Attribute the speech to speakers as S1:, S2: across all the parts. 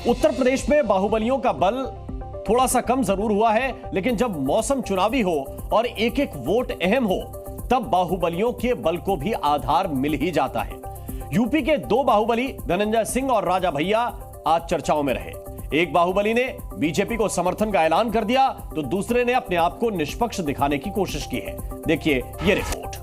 S1: उत्तर प्रदेश में बाहुबलियों का बल थोड़ा सा कम जरूर हुआ है, लेकिन जब मौसम चुनावी हो और एक एक वोट अहम हो, तब बाहुबलियों के बल को भी आधार मिल ही जाता है। यूपी के दो बाहुबली धनंजय सिंह और राजा भैया आज चर्चाओं में रहे। एक बाहुबली ने बीजेपी को समर्थन का ऐलान कर दिया, तो दूसरे ने अपने आप को निष्पक्ष दिखाने की कोशिश की है। देखिए ये रिपोर्ट।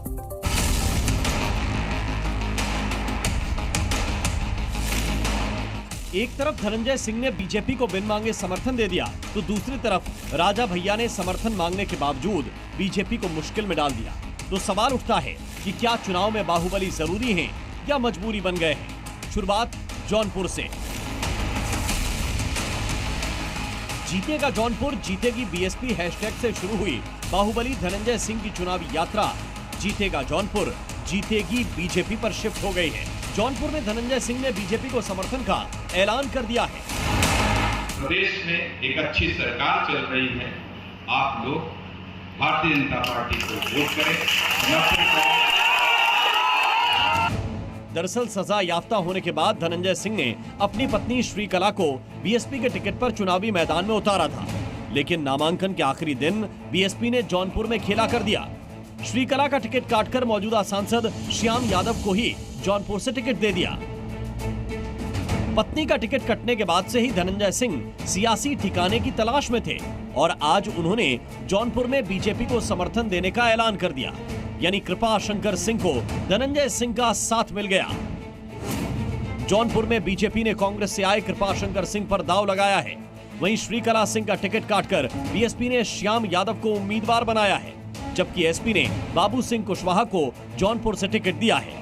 S1: एक तरफ धनंजय सिंह ने बीजेपी को बिन मांगे समर्थन दे दिया, तो दूसरी तरफ राजा भैया ने समर्थन मांगने के बावजूद बीजेपी को मुश्किल में डाल दिया। तो सवाल उठता है कि क्या चुनाव में बाहुबली जरूरी हैं या मजबूरी बन गए हैं। शुरुआत जौनपुर से। जीतेगा जौनपुर, जीतेगी बीएसपी हैशटैग से शुरू हुई बाहुबली धनंजय सिंह की चुनावी यात्रा जीतेगा जौनपुर, जीतेगी बीजेपी पर शिफ्ट हो गई है। जौनपुर में धनंजय सिंह ने बीजेपी को समर्थन का ऐलान कर दिया है।
S2: प्रदेश में एक अच्छी सरकार चल रही है, आप लोग भारतीय जनता पार्टी को वोट करें।
S1: दरअसल सजा याफ्ता होने के बाद धनंजय सिंह ने अपनी पत्नी श्रीकला को बीएसपी के टिकट पर चुनावी मैदान में उतारा था, लेकिन नामांकन के आखिरी दिन बीएसपी ने जौनपुर में खेला कर दिया। श्रीकला का टिकट काटकर मौजूदा सांसद श्याम यादव को ही जौनपुर से टिकट दे दिया। पत्नी का टिकट कटने के बाद से ही धनंजय सिंह सियासी ठिकाने की तलाश में थे और आज उन्होंने जौनपुर में बीजेपी को समर्थन देने का ऐलान कर दिया। यानी कृपा शंकर सिंह को धनंजय सिंह का साथ मिल गया। जौनपुर में बीजेपी ने कांग्रेस से आए कृपा शंकर सिंह पर दांव लगाया है। वहीं श्रीकला सिंह का टिकट काटकर बीएसपी ने श्याम यादव को उम्मीदवार बनाया है, जबकि एसपी ने बाबू सिंह कुशवाहा को जौनपुर से टिकट दिया है।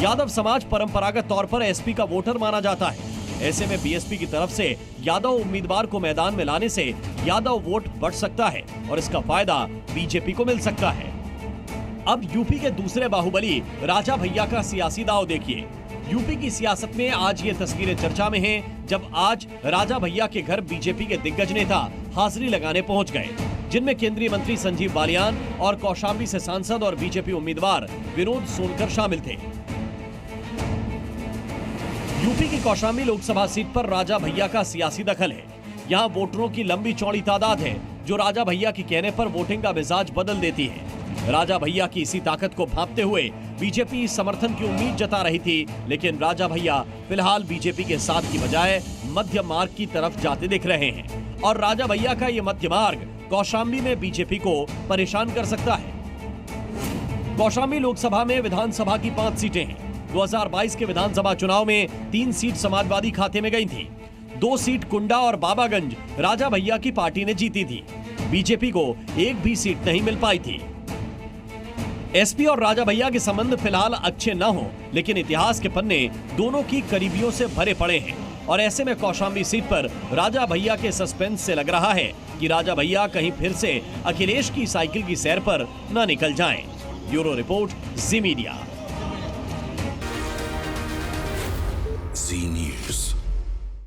S1: यादव समाज परंपरागत तौर पर एसपी का वोटर माना जाता है। ऐसे में बीएसपी की तरफ से यादव उम्मीदवार को मैदान में लाने से यादव वोट बढ़ सकता है और इसका फायदा बीजेपी को मिल सकता है। अब यूपी के दूसरे बाहुबली राजा भैया का सियासी दांव देखिए। यूपी की सियासत में आज ये तस्वीरें चर्चा में हैं, जब आज राजा भैया के घर बीजेपी के दिग्गज नेता हाजिरी लगाने पहुंच गए, जिनमें केंद्रीय मंत्री संजीव बालियान और कौशाम्बी से सांसद और बीजेपी उम्मीदवार विनोद सोनकर शामिल थे। यूपी की कौशाम्बी लोकसभा सीट पर राजा भैया का सियासी दखल है। यहाँ वोटरों की लंबी चौड़ी तादाद है, जो राजा भैया के कहने पर वोटिंग का मिजाज बदल देती है। राजा भैया की इसी ताकत को भांपते हुए बीजेपी समर्थन की उम्मीद जता रही थी, लेकिन राजा भैया फिलहाल बीजेपी के साथ की बजाय मध्य मार्ग की तरफ जाते दिख रहे हैं और राजा भैया का ये मध्य मार्ग कौशाम्बी में बीजेपी को परेशान कर सकता है। कौशाम्बी लोकसभा में विधानसभा की 5 सीटें हैं। 2022 के विधानसभा चुनाव में 3 सीट समाजवादी खाते में गई थी। 2 सीट कुंडा और बाबागंज राजा भैया की पार्टी ने जीती थी। बीजेपी को एक भी सीट नहीं मिल पाई थी। एसपी और राजा भैया के संबंध फिलहाल अच्छे न हो, लेकिन इतिहास के पन्ने दोनों की करीबियों से भरे पड़े हैं और ऐसे में कौशाम्बी सीट पर राजा भैया के सस्पेंस से लग रहा है कि राजा भैया कहीं फिर से अखिलेश की साइकिल की सैर पर न निकल जाएं। ब्यूरो रिपोर्ट, जी मीडिया।